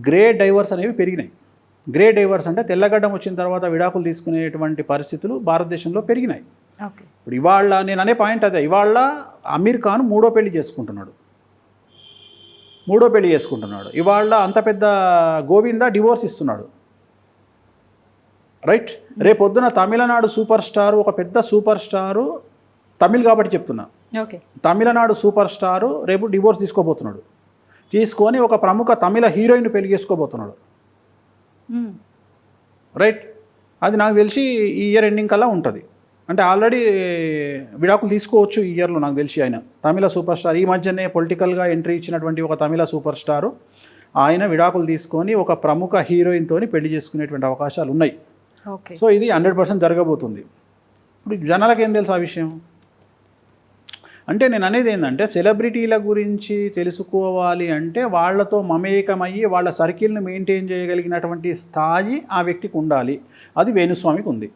Grey divorce అనేవి పెరిగినాయి. Grey divorce అంటే తెల్లగడ్డం వచ్చిన తర్వాత విడాకులు తీసుకునేటువంటి పరిస్థితులు భారతదేశంలో పెరిగినాయి. ఓకే. ఇప్పుడు ఇవాళ నేను అనే పాయింట్ అదే, ఇవాళ అమీర్ ఖాన్ మూడో పెళ్లి చేసుకుంటున్నాడు. ఇవాళ అంత పెద్ద గోవింద డివోర్స్ ఇస్తున్నాడు. రైట్. రేపొద్దున తమిళనాడు సూపర్ స్టారు, ఒక పెద్ద సూపర్ స్టారు, తమిళ్ కాబట్టి చెప్తున్నా, ఓకే. తమిళనాడు సూపర్ స్టారు రేపు డివోర్స్ తీసుకోబోతున్నాడు. తీసుకొని ఒక ప్రముఖ తమిళ హీరోయిన్ పెళ్లి చేసుకోబోతున్నాడు. రైట్. అది నాకు తెలిసి ఈ ఇయర్ ఎండింగ్ కల్లా ఉంటుంది. అంటే ఆల్రెడీ విడాకులు తీసుకోవచ్చు ఈ ఇయర్లో నాకు తెలిసి. ఆయన తమిళ సూపర్ స్టార్, ఈ మధ్యనే పొలిటికల్గా ఎంట్రీ ఇచ్చినటువంటి ఒక తమిళ సూపర్ స్టారు, ఆయన విడాకులు తీసుకొని ఒక ప్రముఖ హీరోయిన్తో పెళ్లి చేసుకునేటువంటి అవకాశాలు ఉన్నాయి. సో ఇది 100% జరగబోతుంది. ఇప్పుడు జనాలకు ఏం తెలుసు ఆ విషయం? అంటే నేను అనేది ఏంటంటే, సెలబ్రిటీల గురించి తెలుసుకోవాలి అంటే వాళ్ళతో మమేకమయ్యి వాళ్ళ సర్కిల్ని మెయింటైన్ చేయగలిగినటువంటి స్థాయి ఆ వ్యక్తికి ఉండాలి. అది వేణుస్వామికి ఉంది.